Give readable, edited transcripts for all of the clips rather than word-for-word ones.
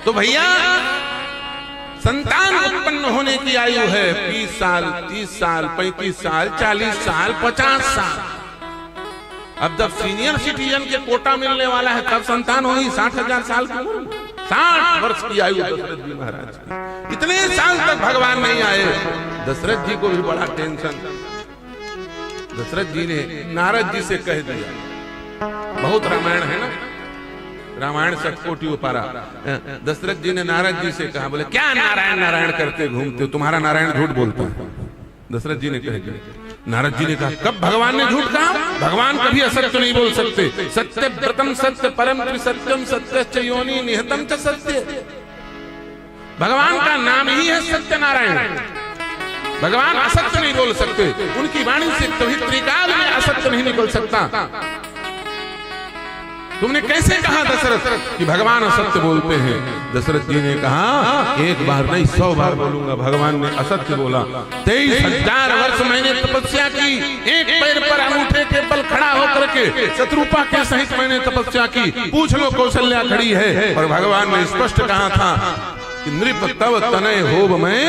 तो भैया संतान उत्पन्न होने की आयु है 20 साल, 30 साल, 35 साल, 40 साल, 50 साल। अब जब सीनियर सिटीजन के कोटा मिलने वाला है तब संतान होगी 60,000 साल की उम्र, 60 वर्ष की आयु दशरथ जी महाराज की। इतने साल तक भगवान नहीं आए। दशरथ जी को भी बड़ा टेंशन। दशरथ जी ने नारद जी से कह दिया, बहुत रामायण है ना, रामायण सटकोटी उपारा। दशरथ जी ने नारद जी से कहा, बोले क्या नारायण नारायण करते घूमते हो, तुम्हारा नारायण झूठ बोलता है। दशरथ जी ने कह दिया। नारद जी ने कहा, कब भगवान ने झूठ कहा? भगवान कभी असत्य नहीं बोल सकते। सत्य व्रतम सत्य परम सत्यम सत्य योनि निहतम च सत्य। भगवान का नाम ही है सत्यनारायण। भगवान असत्य नहीं बोल सकते। उनकी वाणी से कभी त्रिकाल में असत्य नहीं निकल सकता। तुमने कैसे कहा दशरथ कि भगवान असत्य बोलते हैं? दशरथ जी ने कहा, एक बार नहीं 100 बार बोलूंगा, भगवान ने असत्य बोला। 23,000 वर्ष मैंने तपस्या की, एक पैर पर अंगूठे के बल खड़ा होकर के शत्रुपा के सहित मैंने तपस्या की। पूछ लो, कौशल्या खड़ी है। और भगवान ने स्पष्ट कहा था कि नृप तव तनय होब मैं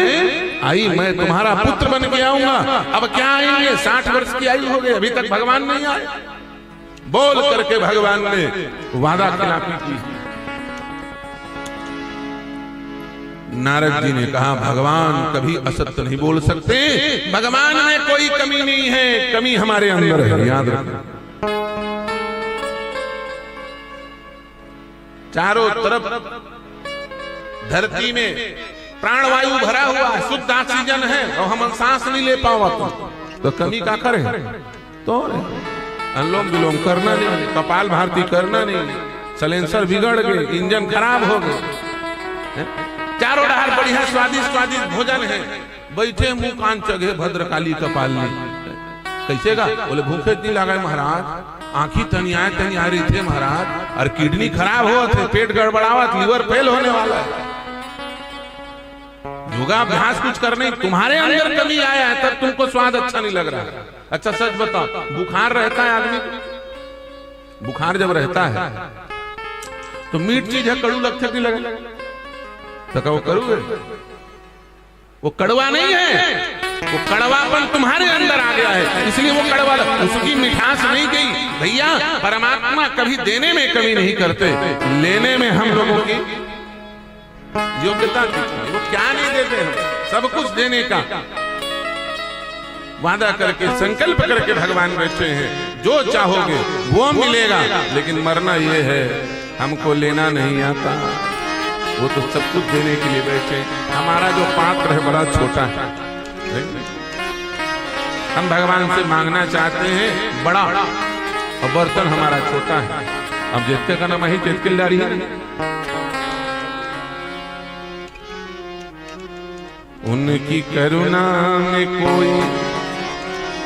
आई, मैं तुम्हारा पुत्र बन के आऊंगा। अब क्या आएंगे? 60 वर्ष की आयु हो गई, अभी तक भगवान नहीं आए। बोल करके भगवान ने वादा खिलाफी की। नारद जी ने कहा, भगवान कभी असत्य नहीं बोल सकते। भगवान में कोई कमी नहीं है, कमी हमारे अंदर है, याद रखना। चारों तरफ धरती में प्राणवायु भरा हुआ है, शुद्ध ऑक्सीजन है, और हम सांस नहीं ले पावा तो कमी का करें? तो अनुलोम विलोम करना नहीं, कपाल भारती करना नहीं, सलेंसर बिगड़ गए, इंजन खराब हो गए। चारों डहार बढ़िया स्वादिष्ट स्वादिष्ट भोजन है, बैठे मुंह कान चगे भद्रकाली कपाल में। कैसे का? बोले भूखे नहीं लगा महाराज, आंखी तनिया रही थे महाराज, और किडनी खराब हुआ थे, पेट गड़बड़ावा, लीवर फेल होने वाला है। योगाभ्यास कुछ करने, तुम्हारे अंदर कमी आया है तब तुमको स्वाद अच्छा नहीं लग रहा है। अच्छा सच बताओ, बुखार रहता है आदमी को, बुखार जब रहता है तो मीठ चीज है, कड़ू लगता नहीं लगे तो क्या वो करोगे? वो कड़वा नहीं है, वो कड़वापन तुम्हारे अंदर आ गया है, इसलिए वो कड़वा, उसकी मिठास नहीं गई। भैया परमात्मा कभी देने में कमी नहीं करते, लेने में हम लोगों की योग्यता थी। वो क्या नहीं देते हैं, सब कुछ देने का वादा करके संकल्प करके भगवान बैठे हैं, जो चाहोगे वो मिलेगा। लेकिन मरना ये है, हमको लेना नहीं आता, वो तो सब कुछ देने के लिए बैठे। हमारा जो पात्र है बड़ा छोटा है, हम भगवान से मांगना चाहते हैं बड़ा, और बर्तन हमारा छोटा है। अब जितने का नाम ही चितकिलदारी है। उनकी करुणा में कोई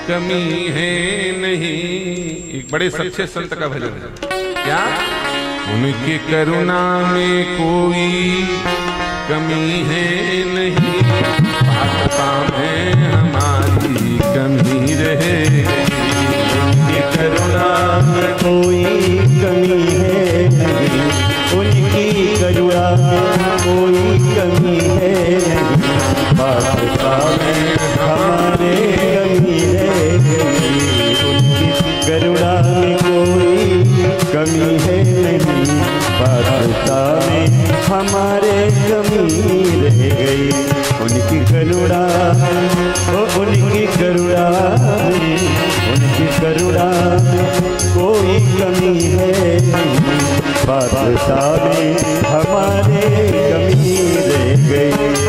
कमी है नहीं। एक बड़े सच्चे संत का भजन है, क्या? उनकी करुणा में कोई कमी है नहीं, पात्रता में हमारी कमी रहे। उनकी करुणा में कोई कमी है नहीं, उनकी करुणा में कोई कमी है नहीं, पात्रता में हमारे कमी है नहीं। उनकी करुणा में कोई कमी है नहीं, पात्रता में हमारे कमी रह गई। उनकी करुणा, उनकी करुणा में, उनकी करुणा में कोई कमी है नहीं, पात्रता में हमारे कमी रह गई।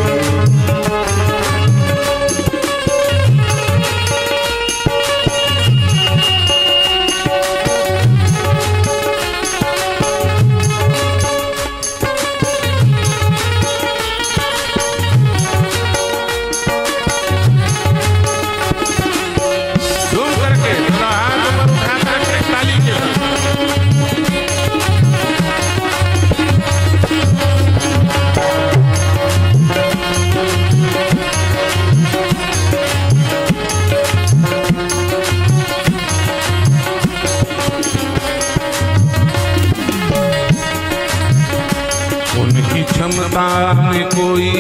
क्षमता में कोई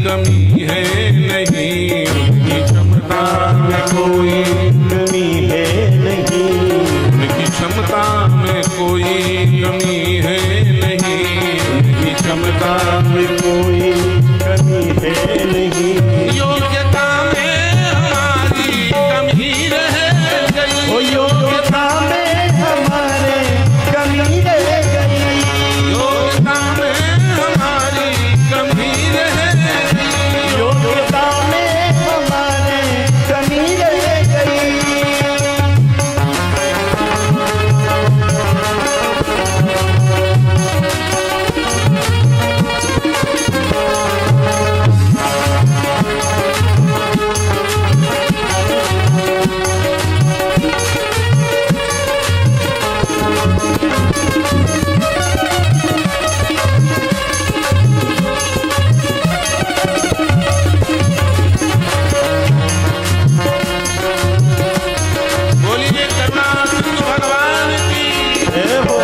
कमी है नहीं, उनकी क्षमता में कोई कमी है नहीं, उनकी क्षमता में कोई कमी है नहीं, उनकी क्षमता में कोई कमी है नहीं। योग्यता में हमारी कमी रह गई, ओ योग्यता में हमारे कमी रह गई, योग्यता में हमारी कमी रह गई, योग्यता में हमारे कमी रह गई। बोलिए करुणा सिंधु भगवान की। जय हो।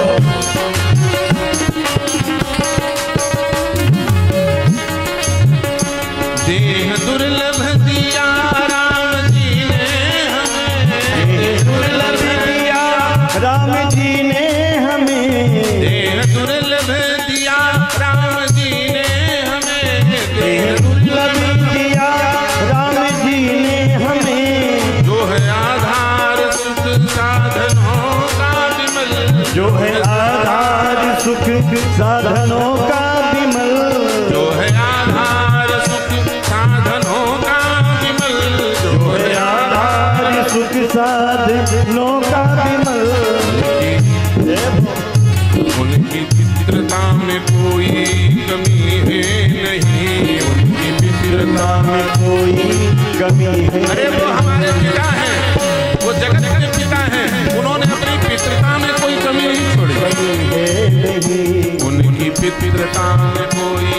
देह दुर्लभ दिया राम जी ने हमें, दुर्लभ दिया राम जी ने हमें, देह दुर्लभ दिया राम जी ने हमें, देह दुर्लभ दिया राम जी ने हमें, जो है आधार सुख साधनों का विमल, जो है आधार सुख साधनों का विमल, जो है आधार सुख साधनों का विमल, जो है आधार सुख साधनों का विमल। उनकी पितृता में कोई कमी है नहीं, उनकी पितृता में कोई कमी है। अरे वो हमारे पिता हैं, वो जगत के पिता हैं, उन्होंने अपनी पितृता में कोई कमी नहीं छोड़ी, उनकी पितृता में कोई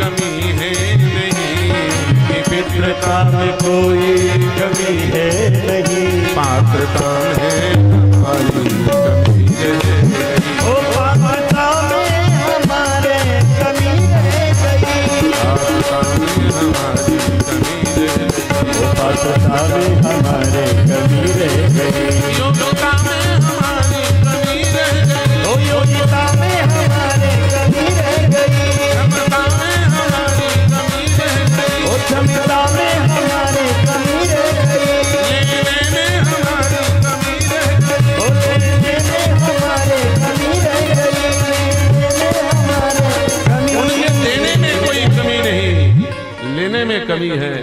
कमी है नहीं, उनकी पितृता में कोई कमी है नहीं, पात्रता में हमारी कमी है, ओ पात्रता में हमारे कमी रह गई, पात्रता में हमारी कमी है, ओ पात्रता में हमारे कमी रह गई, योग्यता में हमारी कमी रह गई, ओ योग्यता में हमारे कमी रह गई, क्षमता में हमारी कमी रह गई, ओ क्षमता में हमारे कमी रह गई, लेने में हमारी कमी रह गई, ओ लेने में हमारे कमी रह गई, लेने में हमारे कमी उनके देने में कोई कमी नहीं, लेने में कमी है,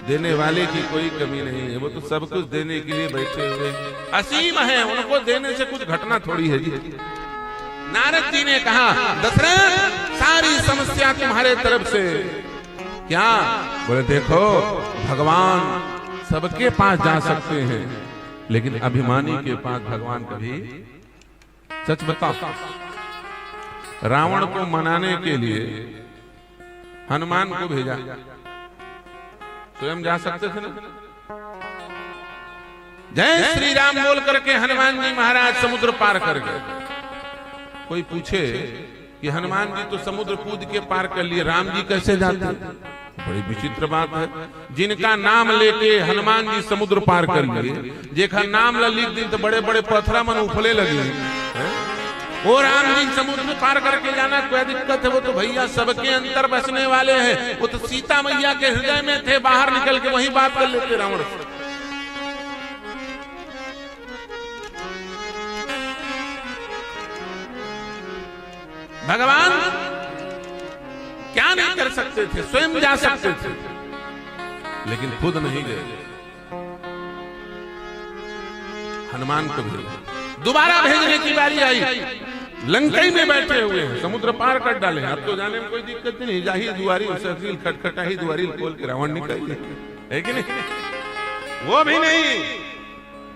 देने वाले की कोई कमी नहीं है, वो तो सब कुछ देने के लिए बैठे हुए असीम है, उनको देने से कुछ घटना थोड़ी है जी। नारद जी ने कहा दशरथ सारी समस्या तुम्हारे तरफ से, क्या बोले देखो भगवान सबके पास जा सकते हैं, लेकिन अभिमानी के पास भगवान कभी, सच बताओ रावण को मनाने के लिए हनुमान को भेजा, स्वयं जा सकते थे ना। जय श्री राम बोल करके हनुमान जी महाराज समुद्र पार कर गए। कोई पूछे कि हनुमान जी तो समुद्र कूद के पार कर लिए, राम जी कैसे जाते? बड़ी विचित्र बात है, जिनका नाम लेके हनुमान जी समुद्र पार कर लिए, जेखा नाम ला लिख दी तो बड़े बड़े पत्थरा मन उफले लगे, वो राम जी समुद्र पार करके जाना कोई दिक्कत है? वो तो भैया सबके अंतर बसने वाले हैं, वो तो सीता मैया के हृदय में थे, बाहर निकल के वही बात कर लेते रावण से। भगवान क्या नहीं कर सकते थे, स्वयं जा सकते थे, लेकिन खुद नहीं गए, हनुमान को भेजा। दोबारा भेजने की बारी आई, लंकई में बैठे हुए हैं, समुद्र पार कर डाले, अब तो जाने में कोई दिक्कत नहीं, जाही दुआरी खटखटा ही दुआरी खोल के रावण निकल गए, है कि नहीं? वो भी नहीं,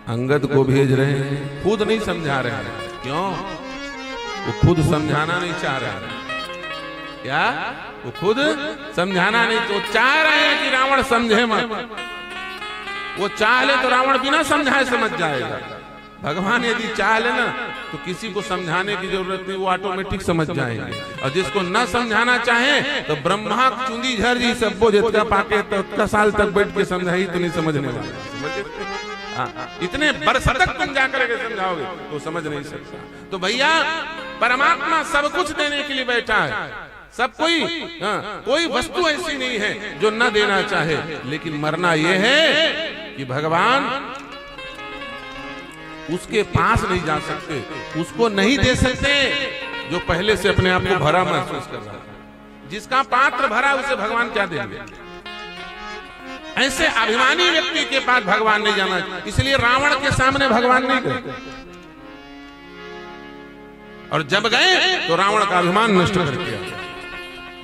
अंगद को भेज रहे हैं, खुद नहीं समझा रहे हैं। क्यों? वो खुद समझाना नहीं चाह रहा है। क्या? वो खुद समझाना नहीं, तो चाह रहे हैं कि रावण समझे मत। वो चाह ले तो रावण बिना समझाए समझ जाएगा, भगवान यदि चाह लेना तो किसी को समझाने की जरूरत नहीं, वो ऑटोमेटिक समझ जाएंगे। और जिसको न समझाना चाहे तो ब्रह्मा चुंदी झर जी सबको जितना पाके तो 10 साल तक बैठ के समझाई तो नहीं समझने वाला। इतने वर्ष तक तुम जाकर के समझाओगे तो समझ नहीं सकता। तो भैया परमात्मा सब कुछ देने के लिए बैठा है, सब कोई वस्तु ऐसी नहीं है जो न देना चाहे, लेकिन मरना यह है कि भगवान उसके पास नहीं जा सकते, उसको नहीं दे सकते जो पहले से अपने आप को भरा महसूस कर रहा है। जिसका पात्र भरा उसे भगवान क्या देंगे? ऐसे अभिमानी व्यक्ति के पास भगवान नहीं जाना, इसलिए रावण के सामने भगवान नहीं गए, और जब गए तो रावण का अभिमान नष्ट करके आए।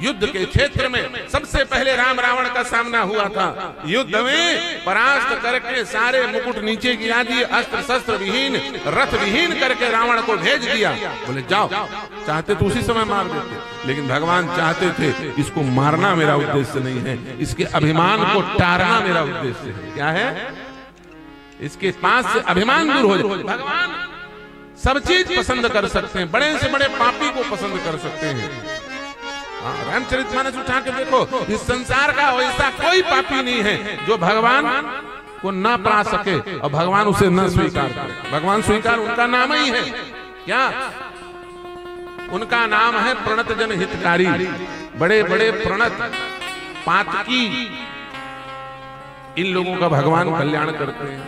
युद्ध के क्षेत्र में सबसे पहले राम रावण का सामना हुआ था। युद्ध में परास्त करके सारे मुकुट नीचे गिरा दिए, अस्त्र शस्त्र विहीन, रथ विहीन करके रावण को भेज दिया। बोले जाओ, चाहते तो उसी समय मार देते, लेकिन भगवान चाहते थे इसको मारना मेरा उद्देश्य नहीं है, इसके अभिमान को टारना मेरा उद्देश्य है। क्या है? इसके पास से अभिमान दूर हो जाए। भगवान सब चीज पसंद कर सकते हैं, बड़े से बड़े पापी को पसंद कर सकते हैं। रामचरितमानस उठा के देखो, इस संसार का ऐसा कोई पापी नहीं है जो भगवान को ना पा सके और भगवान उसे न स्वीकार करे। भगवान स्वीकार उनका नाम ही है। क्या? उनका नाम है प्रणत जन हितकारी। बड़े बड़े प्रणत पातकी इन लोगों का भगवान कल्याण करते हैं।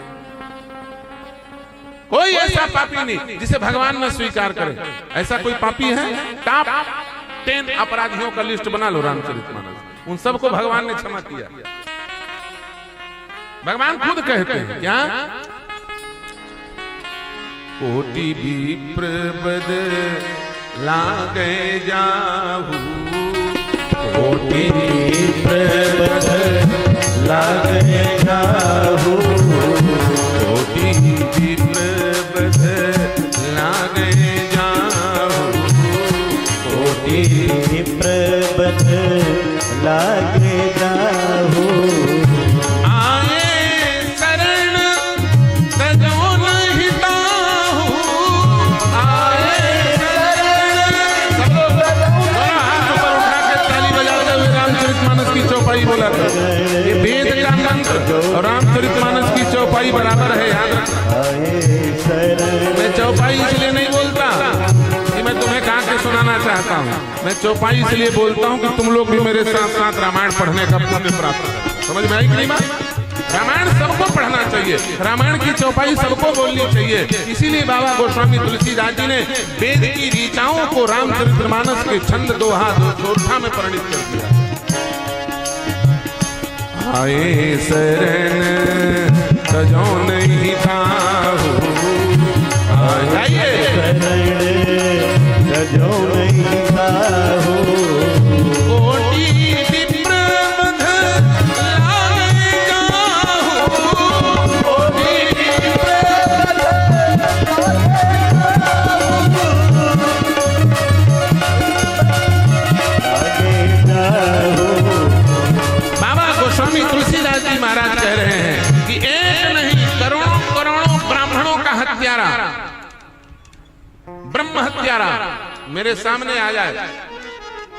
कोई ऐसा पापी नहीं जिसे भगवान न स्वीकार करे। ऐसा कोई पापी है? टॉप 10 अपराधियों का लिस्ट बना लो रामचरितमानस, उन सबको भगवान ने क्षमा किया। भगवान खुद कहते हैं क्या? कोटि विप्र बदलागे जाहू, कोटि विप्र बदलागे जाहू, कोटि विप्र बदलागे जाहू, कोटि विप्र बदलागे जाहू। आए शरण तजो नहीं ताहू, आए शरण। सब लोग हाथ ऊपर उठा के ताली बजाते हुए रामचरितमानस की चौपाई बोला था। ये वेद का मंत्र और रामचरितमानस की चौपाई बराबर है, याद रखना। मैं चौपाई इसलिए नहीं बोलता कि मैं तुम्हें कहा के सुनाना चाहता हूँ, मैं चौपाई इसलिए बोलता हूँ कि तुम लोग भी मेरे साथ साथ रामायण पढ़ने का पुण्य प्राप्त करें। समझ में आई कि नहीं बात? रामायण सबको पढ़ना चाहिए, रामायण की चौपाई सबको बोलनी चाहिए। इसीलिए बाबा गोस्वामी तुलसीदास जी ने वेद की ऋचाओं को रामचरितमानस के छंद दोहा दोहा में परिणित कर दिया। आए शरण तजो नहीं ताहू, आइए तजो नहीं ताहू, कोटि विप्र बदलागे जाहू, कोटि विप्र बदलागे जाहू। बाबा गोस्वामी तुलसीदास जी महाराज कह रहे हैं कि एक नहीं करोड़ों करोड़ों ब्राह्मणों का हत्यारा, ब्रह्म हत्यारा मेरे सामने आ जाए,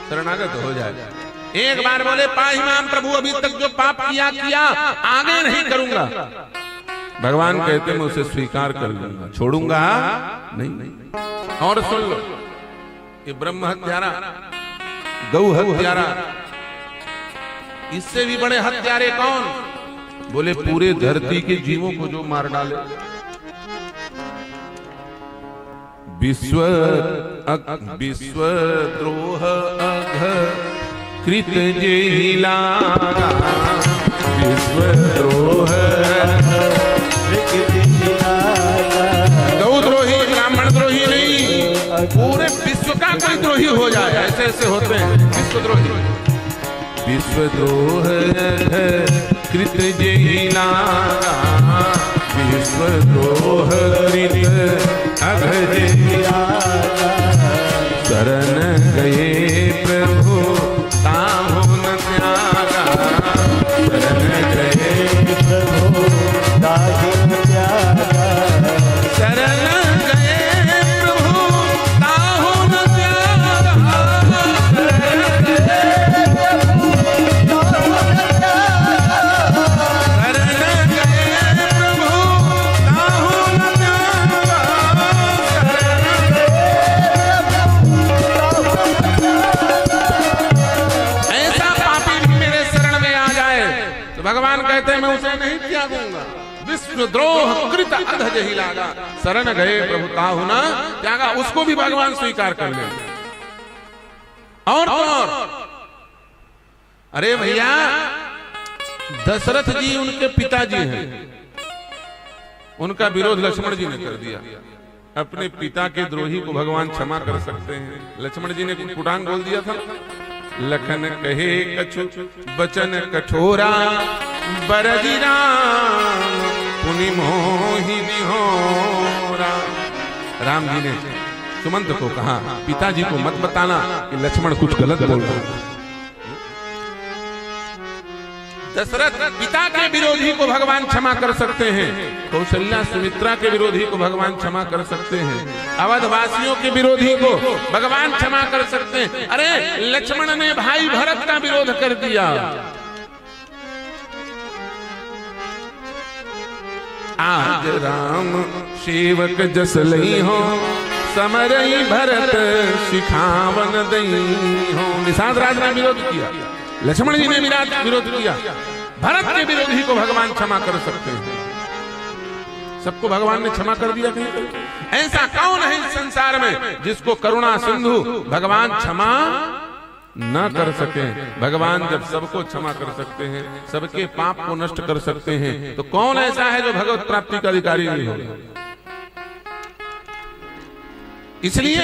शरणागत हो जाए, एक बार बोले पाहिमाम प्रभु, अभी तक जो पाप किया किया आगे नहीं करूंगा, भगवान कहते मैं उसे स्वीकार कर लूंगा, छोड़ूंगा नहीं। और सुन लो, ये ब्रह्म हत्यारा, गौ हत्यारा, इससे भी बड़े हत्यारे कौन? बोले पूरे धरती के जीवों को जो मार डाले। विश्वद्रोह अघ कृत जेहि लागा, विश्वद्रोह गौद्रोही ब्राह्मण द्रोही नहीं, पूरे विश्व का कोई द्रोही हो जाए, ऐसे ऐसे होते हैं विश्वद्रोही। विश्वद्रोह कृत जेहि लागा, विश्वद्रोह कृत अघ जेहि लागा, शरण गए प्रभु ताहु न त्यागा, शरण गए प्रभु ताहु न त्यागा, शरण भगवान कहते हैं मैं उसे नहीं त्यागूंगा। विष्णुद्रोह कृत अधज ही लागा, शरण गए प्रभु ताहु न त्यागा, उसको भी भगवान स्वीकार कर ले। और अरे भैया दशरथ जी उनके पिताजी हैं, उनका विरोध लक्ष्मण जी ने कर दिया। अपने पिता के द्रोही को भगवान क्षमा कर सकते हैं। लक्ष्मण जी ने कुटान बोल दिया था, लखन कहे कछु बचन कठोरा, बरजी राम पुनि मोहि निहोरा। राम जी ने सुमंत को कहा पिताजी को मत बताना कि लक्ष्मण कुछ गलत बोल रहा है। दशरथ पिता के विरोधी को भगवान क्षमा कर सकते हैं, कौशल्या सुमित्रा के विरोधी को भगवान क्षमा कर सकते हैं, अवधवासियों के विरोधी को भगवान क्षमा कर सकते हैं। अरे लक्ष्मण ने भाई भरत का विरोध कर दिया। आज राम सेवक जस लई हो, समरई भरत सिखावन दई हो। निषाद राज ने विरोध किया, लक्ष्मण जी ने विरोध किया, भरत के विरोधी को भगवान क्षमा कर सकते हैं। सबको भगवान ने क्षमा कर दिया कहीं? ऐसा कौन है इस संसार में जिसको करुणा सिंधु भगवान क्षमा न कर सके? भगवान जब सबको क्षमा कर सकते हैं, सबके पाप को नष्ट कर सकते हैं, तो कौन ऐसा है जो भगवत प्राप्ति का अधिकारी नहीं होगा? इसलिए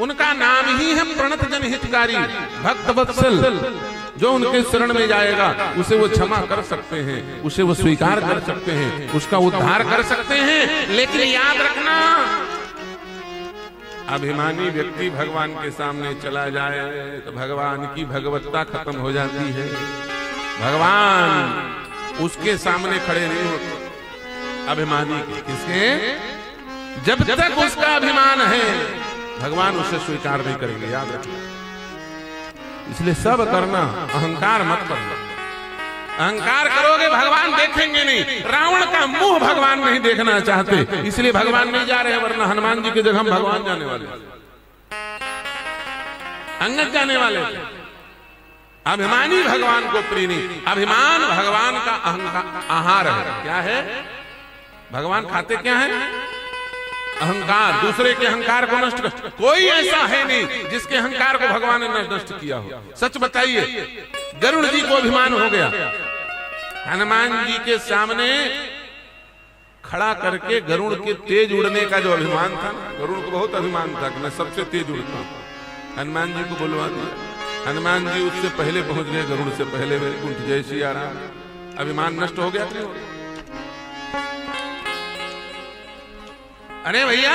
उनका नाम ही है प्रणत जन हितकारी, भक्त वत्सल। जो उनके शरण में जाएगा उसे वो क्षमा कर सकते हैं, उसे वो स्वीकार कर सकते हैं, उसका उद्धार कर सकते हैं। लेकिन याद रखना, अभिमानी व्यक्ति भगवान के सामने चला जाए तो भगवान की भगवत्ता खत्म हो जाती है। भगवान उसके सामने खड़े नहीं होते अभिमानी के। किसके? जब तक उसका अभिमान है भगवान उसे स्वीकार नहीं करेंगे, याद रखना। इसलिए सब करना, अहंकार मत करना। अहंकार करोगे भगवान देखेंगे नहीं। रावण का मुंह भगवान नहीं देखना चाहते, इसलिए भगवान नहीं जा रहे, वरना हनुमान जी की जगह हम भगवान जाने वाले, अंगद जाने वाले। अभिमानी भगवान को प्रिय नहीं। अभिमान भगवान का आहार है। क्या है? भगवान खाते क्या है? अहंकार। दूसरे के अहंकार को नष्ट कर। कोई ऐसा है नहीं जिसके अहंकार को भगवान ने नष्ट किया हो। सच बताइए, गरुड़ जी को अभिमान हो गया, हनुमान जी के सामने खड़ा करके गरुड़ के तेज उड़ने का जो अभिमान था, गरुड़ को बहुत अभिमान था कि मैं सबसे तेज उड़ता हूं। हनुमान जी को बुलवा दिया, हनुमान जी उससे पहले पहुंच गए, गरुड़ से पहले। वैकुंठ जय सिया राम। अभिमान नष्ट हो गया। अरे भैया,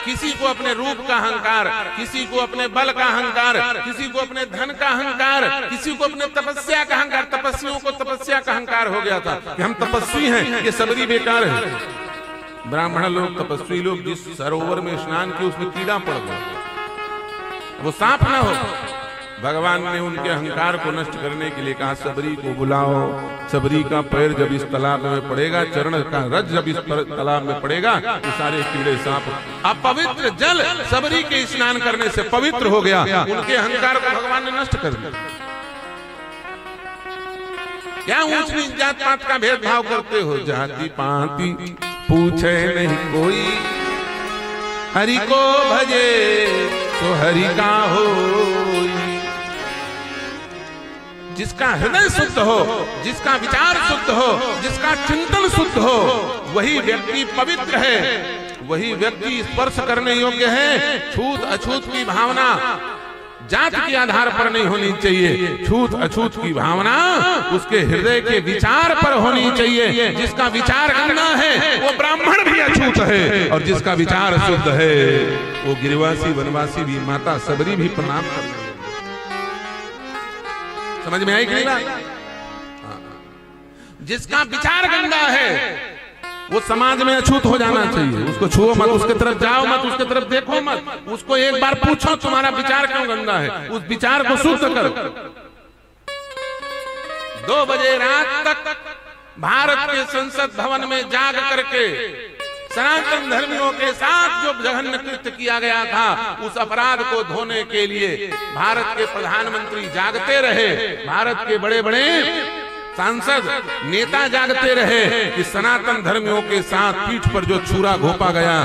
किसी को अपने रूप का अहंकार, किसी को अपने बल का अहंकार, किसी को अपने धन का अहंकार, किसी को अपने तपस्या का अहंकार। तपस्वियों को तपस्या का अहंकार हो गया था कि हम तपस्वी हैं, ये सबरी बेकार है। ब्राह्मण लोग, तपस्वी लोग जिस सरोवर में स्नान किए उसमें कीड़ा पड़ गया, वो सांप ना हो। भगवान ने उनके अहंकार को नष्ट करने के लिए कहा सबरी को बुलाओ। सबरी का पैर जब इस तालाब में पड़ेगा, चरण का रज जब इस तालाब में पड़ेगा, तो सारे कीड़े सांप। अपवित्र जल सबरी के स्नान करने से पवित्र हो गया। उनके अहंकार को भगवान ने नष्ट कर दिया। क्या ऊंच नीच जात पात का भेदभाव करते हो? जाति पाति पूछे नहीं कोई, हरि को भजे तो हरि का हो। जिसका हृदय शुद्ध हो, जिसका विचार शुद्ध हो, जिसका चिंतन शुद्ध हो, वही व्यक्ति पवित्र है, वही व्यक्ति स्पर्श करने योग्य है। छूत अछूत की भावना जात के आधार पर नहीं होनी चाहिए। छूत अछूत की भावना उसके हृदय के विचार पर होनी चाहिए। जिसका विचार गंदा है वो ब्राह्मण भी अछूत है, और जिसका विचार शुद्ध है वो गिरिवासी वनवासी भी, माता सबरी भी प्रणाम करते। समझ में आई कि नहीं बात? जिसका विचार गंदा है वो समाज में अछूत हो जाना चाहिए। उसको छुओ मत, उसके तरफ जाओ मत, उसके तरफ देखो मत। उसको एक बार पूछो तुम्हारा विचार क्यों गंदा है, उस विचार को शुद्ध करो। 2 बजे रात तक भारत के संसद भवन में जाग करके सनातन धर्मियों के साथ जो जघन्य कृत्य किया गया था, उस अपराध को धोने के लिए भारत के प्रधानमंत्री जागते रहे। भारत के बड़े बड़े सांसद नेता जागते रहे कि सनातन धर्मियों के साथ पीठ पर जो छुरा घोंपा गया,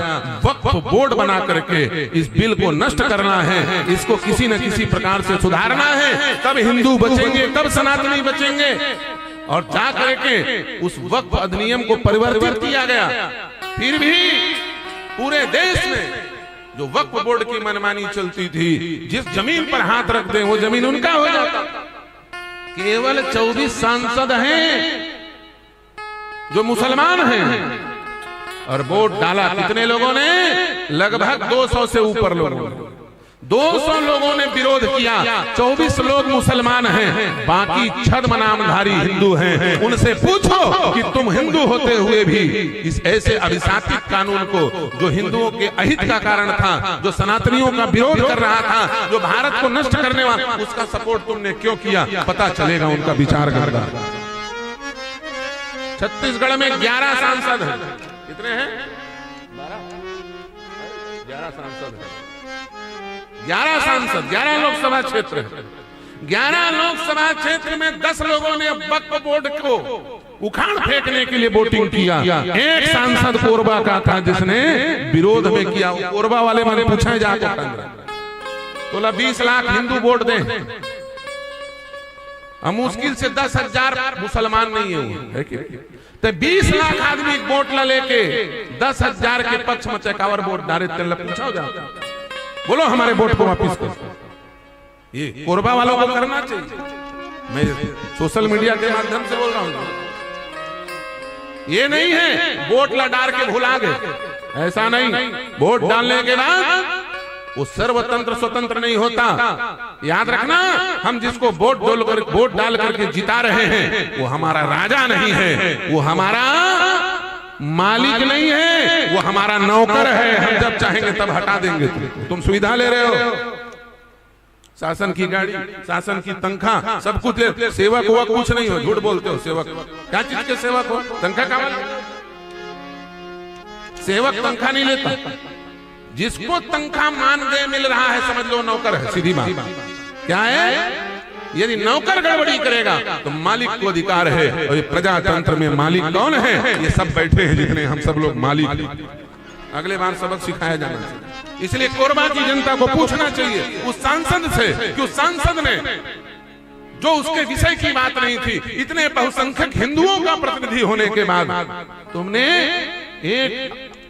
वक्फ बोर्ड बना करके इस बिल को नष्ट करना है, इसको किसी न किसी प्रकार से सुधारना है, तब हिंदू बचेंगे, तब सनातनी बचेंगे। और जा करके उस वक्फ अधिनियम को परिवर्तित किया गया। फिर भी पूरे देश में जो वक्फ बोर्ड की मनमानी चलती थी, जिस जमीन पर हाथ रखते हैं वो जमीन उनका हो जाता। केवल 24 सांसद हैं जो मुसलमान हैं, और वोट डाला कितने लोगों ने? लगभग 200 से ऊपर लोगों ने। 200 लोगों ने विरोध किया, 24 लोग मुसलमान हैं, बाकी छद्म नामधारी हिंदू हैं। उनसे पूछो कि तुम हिंदू होते हुए भी इस ऐसे अभिशापित कानून को, जो हिंदुओं के अहित का कारण था, जो सनातनियों का विरोध कर रहा था, जो भारत को नष्ट करने वाला, उसका सपोर्ट तुमने क्यों किया? पता चलेगा उनका विचार करना। छत्तीसगढ़ में 11 सांसद हैं। कितने हैं? 11 सांसद हैं। 11 सांसद, 11 लोकसभा क्षेत्र है। 11 लोकसभा क्षेत्र में 10 लोगों ने वक्फ बोर्ड को उखाड़ फेंकने के लिए वोटिंग किया। एक सांसद कोरबा का था जिसने विरोध में किया। कोरबा वाले मैंने पूछा जाकर, बोला 20 लाख हिंदू वोट दें, हम मुश्किल से 10,000 मुसलमान नहीं है कि? तो 20 लाख आदमी वोट ला लेके 10,000 के पक्ष में चकावर वोट डाले। पूछा जाता, बोलो हमारे वोट को वापस करो। ये कोरबा वालों को करना चाहिए। मैं सोशल मीडिया के माध्यम से बोल रहा हूं, ये नहीं है वोट ला डाल के भुला गए, ऐसा नहीं। वोट डालने के बाद वो सर्वतंत्र स्वतंत्र नहीं होता। याद रखना, हम जिसको वोट डाल करके जिता रहे हैं वो हमारा राजा नहीं है, वो हमारा मालिक नहीं है, वो हमारा नौकर है। हम जब चाहेंगे तब हटा देंगे। तुम सुविधा ले रहे हो, शासन की गाड़ी, शासन की तनख्वाह, सब कुछ ले। सेवक हुआ कुछ नहीं हो, झूठ बोलते हो। सेवक क्या चीज के सेवक हो? तनख्वाह का सेवक तनख्वाह नहीं लेता। जिसको तनख्वाह मानदेय मिल रहा है समझ लो नौकर है। सीधी बात क्या है? यदि नौकर गड़बड़ी करेगा तो मालिक को अधिकार है। और ये प्रजातंत्र में मालिक कौन है? ये सब बैठे हैं जितने हम सब लोग मालिक। अगले बार सबक सिखाया जाना चाहिए। इसलिए कोरबा की जनता को पूछना चाहिए उस सांसद से कि उस सांसद ने जो उसके विषय की बात नहीं थी, इतने बहुसंख्यक हिंदुओं का प्रतिनिधि होने के बाद तुमने एक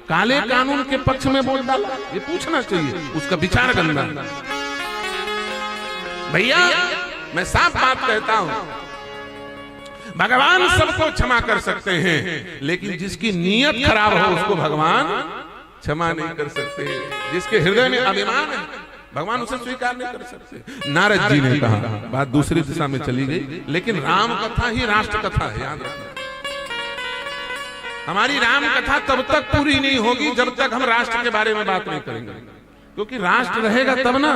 काले कानून के पक्ष में वोट डाला। ये पूछना चाहिए, उसका विचार करना। भैया मैं साफ बात कहता हूं, भगवान सबको क्षमा कर सकते हैं, लेकिन जिसकी नीयत खराब हो उसको भगवान क्षमा नहीं कर सकते। जिसके हृदय में अभिमान है भगवान उसे स्वीकार नहीं कर सकते। नारद जी ने कहा, बात दूसरी दिशा में चली गई, लेकिन राम कथा ही राष्ट्र कथा है। याद रखना, हमारी राम कथा तब तक पूरी नहीं होगी जब तक हम राष्ट्र के बारे में बात नहीं करेंगे, क्योंकि राष्ट्र रहेगा तब ना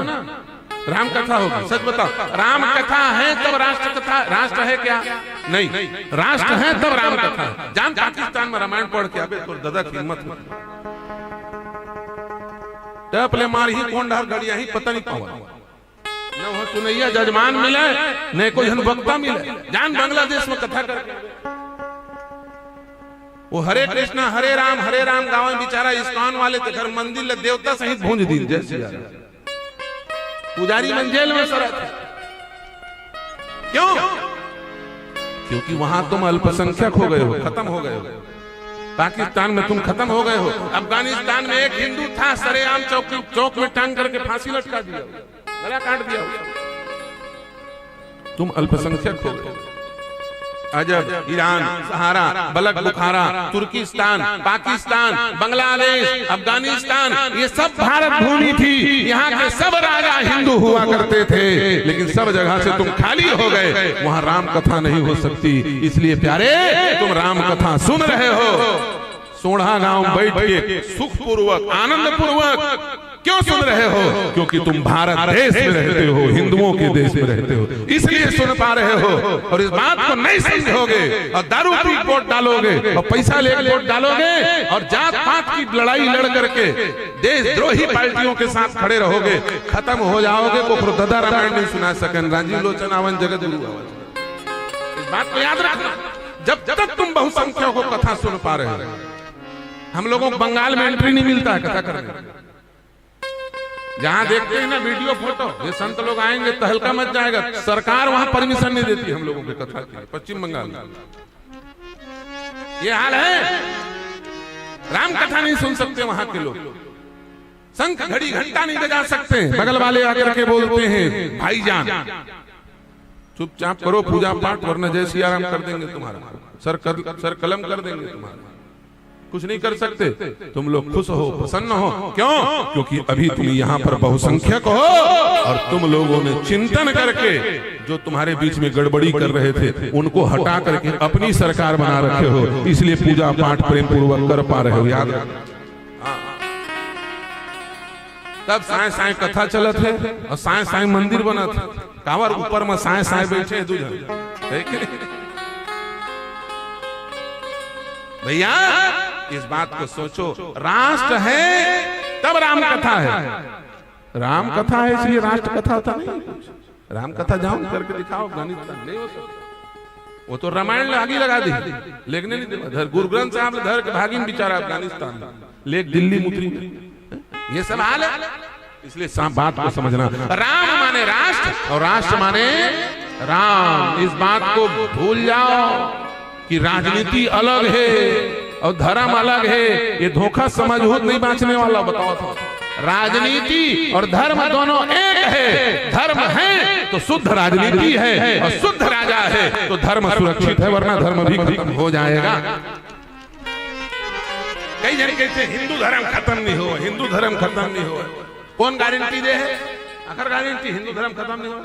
राम कथा होगी। सच बताओ, राम कथा है तब राष्ट्र कथा। राष्ट्र है क्या? नहीं, राष्ट्र है तब राम कथा। जान पाकिस्तान में रामायण पढ़ के अबे तो दादा की हिम्मत टपले मार ही कौन ढार गड़िया ही पता नहीं पावा न हो सुनैया जजमान मिले न कोई वक्ता मिले। जान बांग्लादेश में कथा करके वो हरे कृष्णा हरे राम गाँव बेचारा इस्कॉन वाले तो घर मंदिर देवता सहित भूंज दी। जैसे पुजारी मन जेल में सड़ा था। क्यों? क्योंकि वहां तुम अल्पसंख्यक हो गए हो, खत्म हो गए हो। पाकिस्तान में तुम खत्म हो गए हो। अफगानिस्तान में एक हिंदू था, सरेआम चौक में टांग करके फांसी लटका दिया, गला काट दिया। तुम अल्पसंख्यक हो गए। अजब, ईरान, सहारा, बलक बुखारा, तुर्किस्तान, पाकिस्तान, बांग्लादेश, अफगानिस्तान, ये सब भारत भूमि थी। यहाँ के सब राजा हिंदू हुआ करते थे, लेकिन सब जगह से तुम खाली हो गए। वहाँ राम कथा नहीं हो सकती। इसलिए प्यारे, तुम राम कथा सुन रहे हो, सोढ़ा गांव बैठ के सुख पूर्वक आनंद पूर्वक क्यों सुन रहे हो? क्योंकि तुम भारत देश में रहते हो, हिंदुओं के देश में रहते हो, इसलिए सुन पा रहे हो। और इस बात को नहीं समझोगे और दारू पी वोट डालोगे और पैसा लेकर वोट डालोगे और जात पात की लड़ाई लड़ करके देशद्रोही पार्टियों के साथ खड़े रहोगे, खत्म हो जाओगे। को दादा रामायण नहीं सुना सकन, राजीव लोचन आवन जगत गुरु बात को याद रखना। जब तक तुम बहुसंख्यकों को कथा सुन पा रहे हो, हम लोगों को बंगाल में एंट्री नहीं मिलता है कथा करने। जहां देखते हैं ना वीडियो फोटो, ये संत लोग आएंगे तहलका मच जाएगा, सरकार वहां परमिशन नहीं देती हम लोगों की कथा की। पश्चिम बंगाल में ये हाल है, राम कथा नहीं सुन सकते वहां के लोग, शंख घड़ी घंटा नहीं बजा सकते। बगल वाले आकर के बोलते हैं भाईजान चुपचाप करो पूजा पाठ, वरना जय सिया राम कर देंगे तुम्हारा, सर कलम कर देंगे तुम्हारा, कुछ नहीं कर सकते। तुम लोग खुश हो, प्रसन्न हो, क्यों? क्योंकि अभी तुम यहाँ पर बहुसंख्यक हो और तुम लोगों ने चिंतन करके जो तुम्हारे बीच में गड़बड़ी कर रहे थे उनको हटा करके अपनी सरकार बना रखे हो, इसलिए पूजा पाठ प्रेम पूर्वक कर पा रहे हो। याद रखना। तब साय साय कथा चलत है और साय साय मंदिर बना था, कांवर ऊपर में साय साय बैठे भैया। इस बात को सोचो, राष्ट्र है तब राम कथा है, राम कथा है इसलिए राष्ट्र कथा था नहीं। राम कथा जाओ करके दिखाओ, अफगानिस्तान नहीं हो सकता। वो तो रामायण आगे लगा दी, लेकिन नहीं दे गुरु ग्रंथ साहब धर के भागिन बिचारा अफगानिस्तान लेक दिल्ली मुतरी, ये सब हाल है। इसलिए बात को समझना, राम माने राष्ट्र और राष्ट्र माने राम। इस बात को भूल जाओ कि राजनीति अलग है और धर्म अलग है, ये धोखा समझ हो नहीं बांचने वाला। बताओ तो राजनीति और धर्म दोनों एक है। धर्म है तो शुद्ध राजनीति है और शुद्ध राजा है तो धर्म सुरक्षित है, वरना धर्म भी खत्म हो जाएगा। कई जन कहते हिंदू धर्म खत्म नहीं हो, हिंदू धर्म खत्म नहीं हो। कौन गारंटी दे है? आखिर गारंटी हिंदू धर्म खत्म नहीं हो?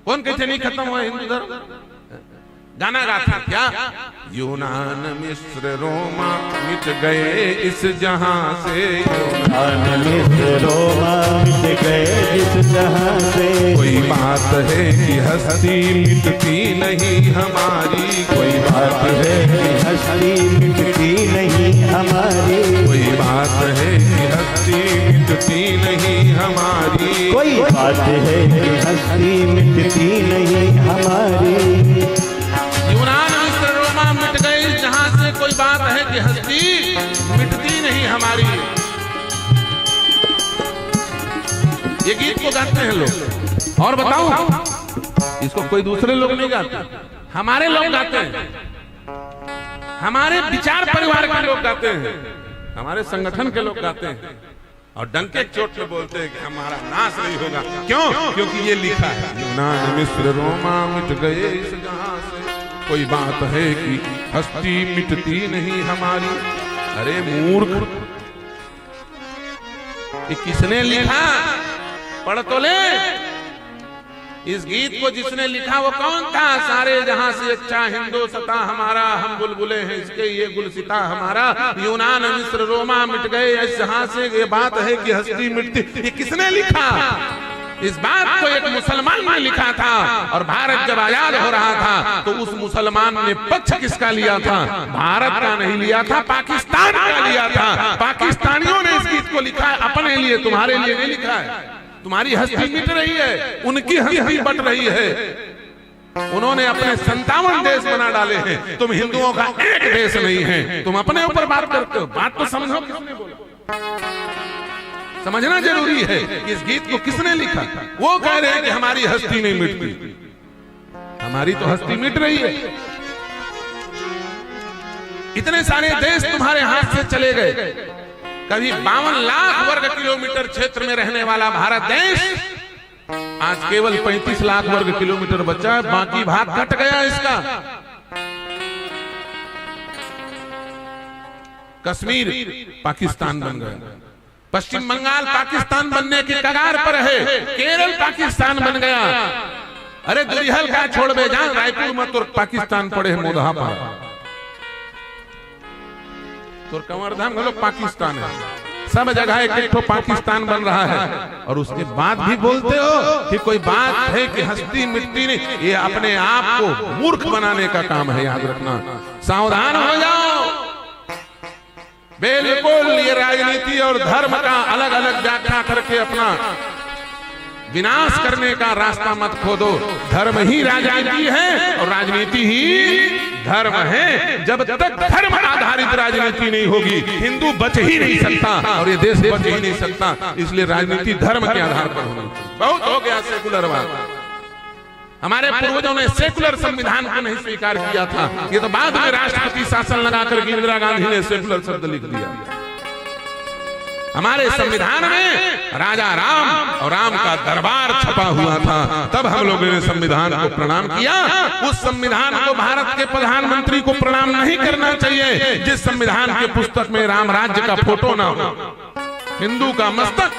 कौन कहते नहीं खत्म हुआ हिंदू धर्म? गाना गाते क्या? यूनान मिस्र रोमा मिट गए इस जहां से, यूनान मिस्र रोमा मिट गए इस जहां से। कोई बात है कि हस्ती मिटती नहीं हमारी, कोई बात है कि हस्ती मिटती नहीं हमारी, कोई बात है कि हस्ती मिटती नहीं हमारी, कोई बात है कि हस्ती मिटती नहीं हमारी। यूनान मिस्र रोमा मिट गए जहां से, कोई बात है कि हस्ती मिटती नहीं हमारी। ये गीत को गाते हैं लोग, और बताऊं इसको कोई दूसरे लोग नहीं गाते, हमारे लोग गाते हैं, हमारे विचार परिवार के लोग गाते हैं, हमारे संगठन के लोग गाते हैं और डंके चोट पे बोलते हैं कि हमारा नाश नहीं होगा। क्यों? क्योंकि ये लिखा है यूनान मिस्र रोमा मिट गए इस जहां से, कोई बात है कि हस्ती मिटती नहीं हमारी। अरे मूर्ख, ये किसने लिखा? पढ़ तो ले। इस गीत को जिसने लिखा वो कौन था? सारे जहां से अच्छा हिंदुस्ता हमारा, हम बुलबुले हैं इसके ये गुलसिता हमारा। यूनान मिस्र रोमा मिट गए इस जहां से, ये बात है कि हस्ती मिटती। ये किसने लिखा? इस बात को एक मुसलमान ने लिखा था और भारत जब आजाद हो रहा था तो उस मुसलमान ने पक्ष किसका लिया था? भारत का नहीं लिया था, पाकिस्तान का लिया था। पाकिस्तानियों ने इस गीत को लिखा है अपने लिए, तुम्हारे लिए नहीं लिखा है। तुम्हारी हस्ती मिट रही है, उनकी हस्ती बट रही है। उन्होंने अपने 57 देश बना डाले हैं, तुम हिंदुओं का एक देश नहीं है। तुम अपने ऊपर बात करते हो, बात तो समझो किसने बोला, समझना जरूरी है। इस गीत को किसने लिखा? वो कह रहे हैं कि हमारी हस्ती नहीं मिटती, हमारी तो हस्ती मिट रही है। इतने सारे देश तुम्हारे हाथ से चले गए। कभी 52 लाख वर्ग किलोमीटर क्षेत्र में रहने वाला भारत देश आज केवल 35 लाख वर्ग किलोमीटर बचा है, बाकी भाग कट गया इसका। कश्मीर पाकिस्तान बन गया, पश्चिम बंगाल पाकिस्तान बनने के कगार पर है, केरल पाकिस्तान बन गया। अरे दुरिहल का छोड़ बे जान, रायपुर में तुर्क पाकिस्तान पड़े है, मोदहा पर तुर्कमरधाम हम लोग पाकिस्तान है, सब जगह एक ठो पाकिस्तान बन रहा है। और उसके बाद भी बोलते हो कि कोई बात है कि हस्ती मिटती नहीं। ये अपने आप को मूर्ख बनाने का काम है, याद रखना। सावधान हो जाओ। बिल्कुल ये राजनीति और धर्म का अलग अलग व्याख्या करके अपना विनाश करने का रास्ता मत खोदो। धर्म ही राजनीति है और राजनीति ही धर्म है। जब तक धर्म आधारित राजनीति नहीं होगी, हिंदू बच ही नहीं सकता और ये देश बच ही नहीं सकता। इसलिए राजनीति धर्म के आधार पर होनी चाहिए। बहुत हो गया सेकुलरवाद। हमारे पूर्वजों ने सेकुलर संविधान को नहीं स्वीकार किया था। ये तो बाद में राष्ट्रपति शासन लगाकर इंदिरा गांधी ने सेकुलर शब्द लिख दिया। हमारे संविधान में राजा राम और राम का दरबार छपा हुआ था, तब हम लोगों ने संविधान को प्रणाम किया। उस संविधान को भारत के प्रधानमंत्री को प्रणाम नहीं करना चाहिए जिस संविधान के पुस्तक में राम राज्य का फोटो ना हो। हिंदू का मस्तक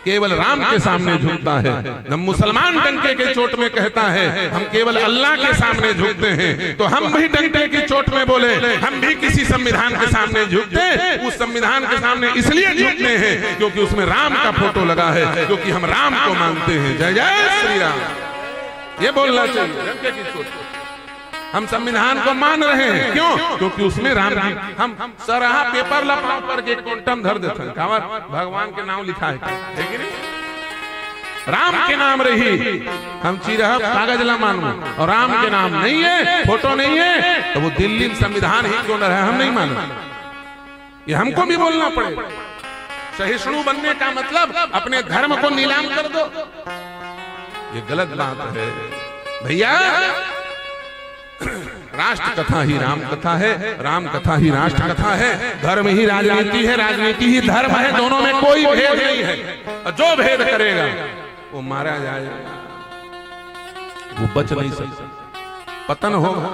केवल राम के सामने झुकता है। जब मुसलमान डंके के चोट में कहता है हम केवल अल्लाह के सामने झुकते हैं, तो हम भी डंके की चोट में बोले हम भी किसी संविधान के सामने झुकते। उस संविधान के सामने इसलिए झुकते हैं क्योंकि उसमें राम का फोटो लगा है, क्योंकि हम राम को मानते हैं। जय जय श्री राम, ये बोलना चाहिए। डंके की चोट हम संविधान को मान रहे हैं, क्यों? क्योंकि उसमें राम जी हम सरहा पेपर लपा पर के क्वांटम धर देते हैं। भगवान के नाम लिखा है कि नहीं? राम के नाम रही हम चिरह कागज ला मानू और राम के नाम नहीं है, फोटो नहीं है, तो वो दिल्ली में संविधान ही क्यों न रहे, हम नहीं माने। ये हमको भी बोलना पड़ेगा। सहिष्णु बनने का मतलब अपने धर्म को नीलाम कर दो, ये गलत बात है भैया। राष्ट्र कथा ही राम कथा है, राम कथा ही राष्ट्र कथा है। धर्म ही राजनीति है, राजनीति ही धर्म है। दोनों में कोई भेद नहीं है। जो भेद करेगा वो मारा जाएगा, वो बच नहीं सकता, पतन होगा।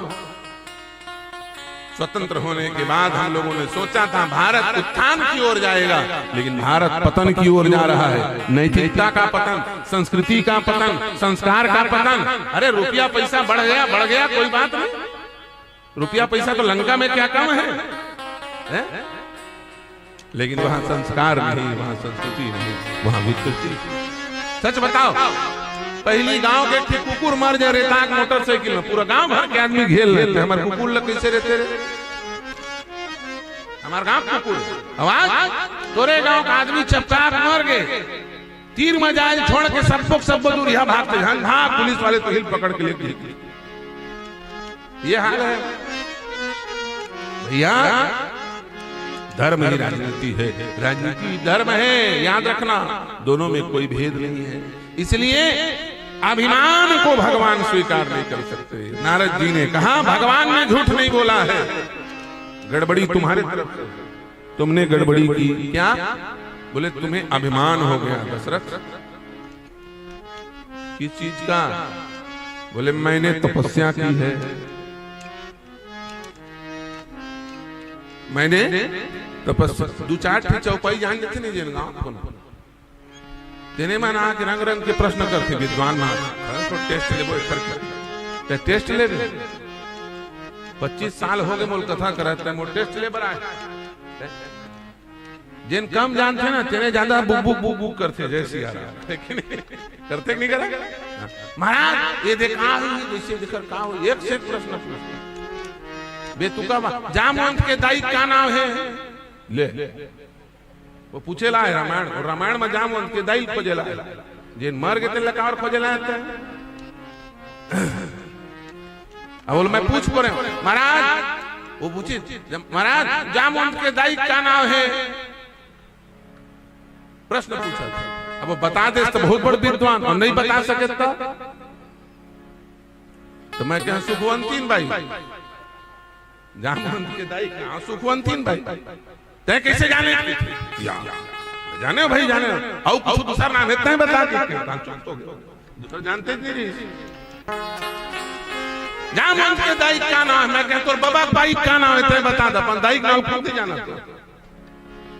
स्वतंत्र होने के बाद हम लोगों ने सोचा था भारत उत्थान की ओर जाएगा, लेकिन भारत पतन की ओर जा रहा है। नैतिकता का पतन, संस्कृति का पतन, संस्कार का पतन। अरे रुपया पैसा बढ़ गया कोई बात नहीं। रुपया पैसा तो लंका में क्या कम है? लेकिन वहां संस्कार नहीं, वहां संस्कृति नहीं, वहां विकृति। सच बताओ, पहली गांव के ठीक कुकुर मर जाए रेताक मोटरसाइकिल में, पूरा गांव भर के आदमी घेर लेते। हमारे कुकुर लोग कैसे रहते रहे? हमारे गांव कुकुर आवाज तोरे गांव का आदमी चपचाप मर गए, तीर मजाज छोड़ के सब दूर यहाँ भागते। हाँ, पुलिस वाले तो हिल पकड़ के लेके। ये हाल है भैया। धर्म ही राजनीति है, राजनीति धर्म है, याद रखना। दोनों में कोई भेद नहीं है। इसलिए अभिमान को भगवान स्वीकार नहीं कर सकते। नारद जी ने कहा भगवान ने झूठ नहीं बोला है, गड़बड़ी तुम्हारे तरफ से, तुमने गड़बड़ी की। क्या बोले? तुम्हें अभिमान हो गया दशरथ। किस चीज का? बोले मैंने तपस्या की है, मैंने तपस्या। दो चार चौपाई जान लेते नहीं जिन गाँव देने में ना कि रंग रंग के प्रश्न करते विद्वान तो टेस्ट ले, टेस्ट ले 25 साल हो गए मोल कथा कराते हैं, टेस्ट ले बड़ा है। जिन कम जानते ना तेने ज्यादा बुक बुक करते। जैसे करते नहीं करा महाराज, ये देखा एक से प्रश्न बेतुका। जामवंत के दाई क्या नाम है? ले वो पूछेला है रामायण, और रामायण में जामवंत के दाई खोजेला है। जिन मर गए लका और खोजेला है। अब मैं पूछ पड़े महाराज, वो पूछे महाराज जामवंत के दाई क्या नाम है? प्रश्न पूछा था। अब वो बता दे तो बहुत बड़ विद्वान, और नहीं बता सके तो मैं क्या सुखवंतीन भाई, जामवंत के दाई क्या सुखवंतीन भाई। तय कैसे जाने? जाने हो भाई, जाने हो। कुछ दूसरा नाम है तय बता के दूसरा जानते नहीं। जामवंत के दाई क्या नाम है? मैं कहता हूँ बाबा बाई क्या नाम है? तय बता दे। अपन दाई नाम खुद जाना तो,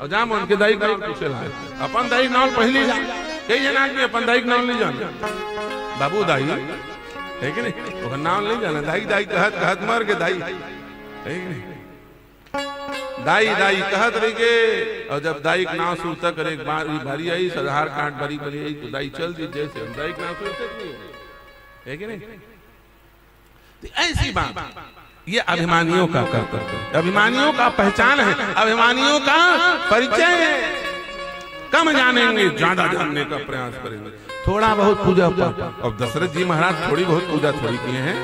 और जामवंत के दाई नाम पूछे ला अपन दाई नाम पहली जा। कई जना आदमी अपन दाई नाम नहीं जाने। बाबू दाई है कि नहीं? वो नाम नहीं जाना। दाई दाई कहत मर के दाई दाई दाई कहत रही के, और जब दाई नाम सुनता करे एक बार भारी आई आधार कार्ड भरी भरी आई तो दाई चल दी। जैसे हम दाई नाम सुनते नहीं है कि नहीं? तो ऐसी बात ये अभिमानियों का कर्तव्य है, अभिमानियों का पहचान है, अभिमानियों का परिचय है। कम जानेंगे, ज्यादा जानने का प्रयास करेंगे। थोड़ा बहुत पूजा पाठ, अब दशरथ जी महाराज थोड़ी बहुत पूजा थोड़ी किए हैं।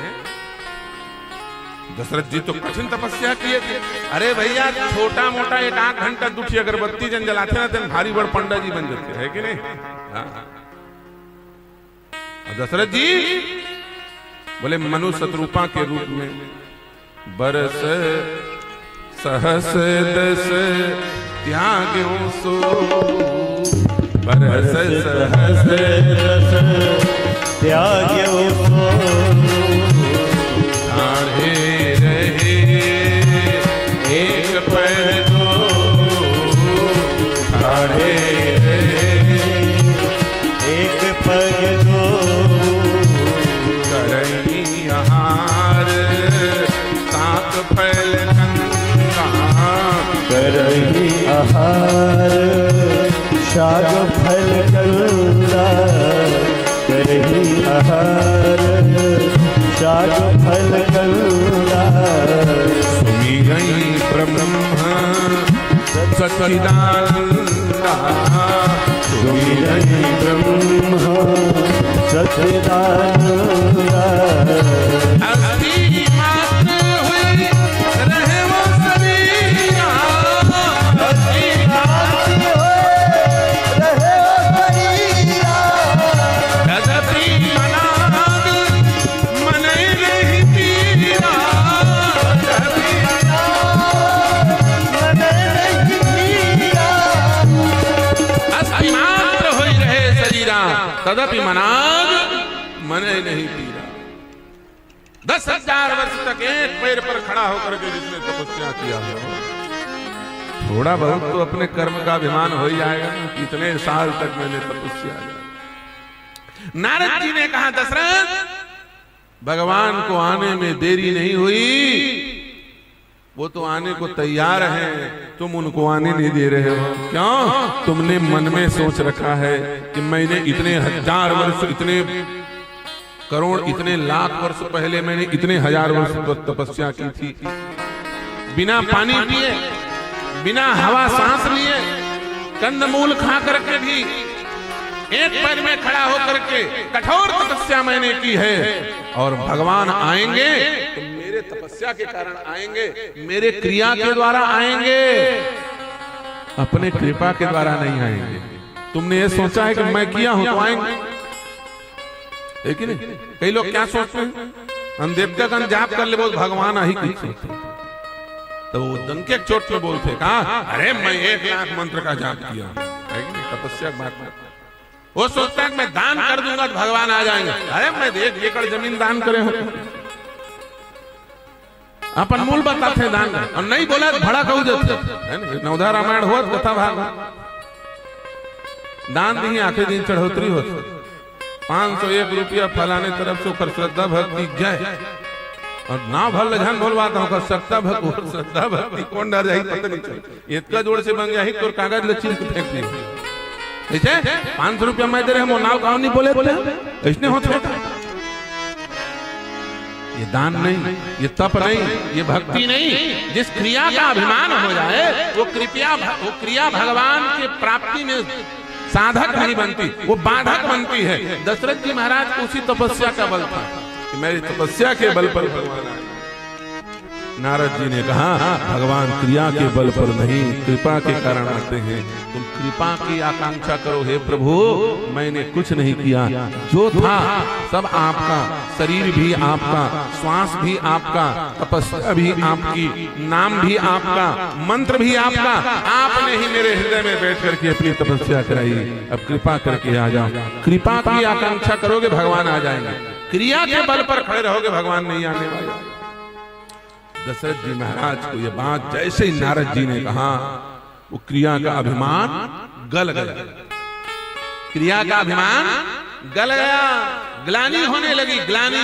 दशरथ जी तो कठिन तपस्या किए थे। अरे भैया छोटा मोटा 1-8 घंटा दूठी अगरबत्ती जन जलाते ना तो भारी बड़ पंडा जी बन जाते है कि नहीं। हाँ। दशरथ जी बोले मनु शत्रुपा के रूप में बरस सहस दस त्याग्यो सो, बरस सहस दस त्याग्यो सो, ठाढ़े रहे एक पैर दो, ठाढ़े रहे एक पैर दो, करई आहार सात फैल कंगा, करही आहार शाग फल कंदा, करही आहार शाग फल कंदा, सुमी गई ब्रह्म सच्चिदानंदा, सुमी गई ब्रह्म सच्चिदानंदा, अस्थि मात्र हुई रहे वो शरीरा, अस्थि मात्र रहे शरीरा, यद्यपि मनाग मनै नहीं पीरा, यद्यपि मन नहीं पीरा, अस्थि मात्र हुई रहे शरीरा, तदपि मनाग मनै नहीं पीरा। 10,000 वर्ष तक एक पैर पर खड़ा होकर के जिसने तपस्या किया हो, थोड़ा बहुत तो अपने कर्म का अभिमान हो ही जाएगा। कितने साल तक मैंने तपस्या की। नारद जी ने कहा दशरथ भगवान को आने में देरी नहीं हुई, वो तो आने को तैयार हैं, तुम उनको आने नहीं दे रहे हो। क्यों? तुमने मन में सोच रखा है कि मैंने इतने 1000 वर्ष, इतने करोड़, इतने लाख वर्ष पहले मैंने इतने 1000 वर्ष तपस्या की थी, बिना पानी पिए, बिना हवा सांस लिए, कंदमूल खा करके भी एक पैर में खड़ा होकर के कठोर तपस्या मैंने की है। और भगवान आएंगे तो मेरे तपस्या के कारण आएंगे, मेरे क्रिया के द्वारा आएंगे, अपने कृपा के द्वारा नहीं आएंगे। तुमने ये सोचा है कि मैं किया हूं तो आएंगे, है कि नहीं? कई लोग क्या सोचते हैं, हम देवतागण जाप कर ले बोल भगवान आ ही की, तो वो डंके चोट में बोलते कहा अरे मैं 1 लाख मंत्र का जाप किया, है कि नहीं? तपस्या की बात। वो सोचता है कि मैं दान कर दूंगा तो भगवान आ जाएंगे। अरे मैं 1 एकड़ जमीन दान करे हो, अपन मूल बताते दान, और नहीं बोला तो भड़ा कहू देते है ना। नवधा रामायण हो कथा भाग दान दी आखिरी दिन चढ़ोतरी हो 501 रुपया फलाने तरफ से कर श्रद्धा भक्ति जय, और ना भल झन बोलवाता हूँ सकता भक्त श्रद्धा भक्ति कौन डर जाए पता नहीं चल, इतना जोड़ से बन गया तो कागज लचील को फेंक दी। ऐसे 500 रुपया मैं दे रहे हैं, नाव गाँव नहीं बोले बोले ऐसने होते। ये दान नहीं, ये तप नहीं, ये भक्ति नहीं। जिस क्रिया का अभिमान हो जाए वो क्रिया भगवान के प्राप्ति में साधक नहीं बनती, वो बाधक बनती है। दशरथ जी महाराज को उसी तपस्या का बल था कि मेरी तपस्या के बल पर भगवान आए। नारद जी ने कहा भगवान क्रिया के बल पर नहीं, कृपा के कारण आते हैं। तुम कृपा की आकांक्षा करो हे प्रभु, मैंने कुछ नहीं किया, जो था सब आपका, शरीर भी आपका, श्वास भी आपका, तपस्या भी आपकी, नाम भी आपका, मंत्र भी आपका। आपने ही मेरे हृदय में बैठ करके अपनी तपस्या कराई। अब कृपा करके आ जाओ। कृपा की आकांक्षा करोगे भगवान आ जाएंगे, क्रिया के बल पर खड़े रहोगे भगवान नहीं आने वाले। दशरथ जी महाराज को यह बात जैसे ही नारद जी ने कहा, वो क्रिया का अभिमान गल गया, क्रिया का अभिमान गल गया, ग्लानि होने लगी, ग्लानि।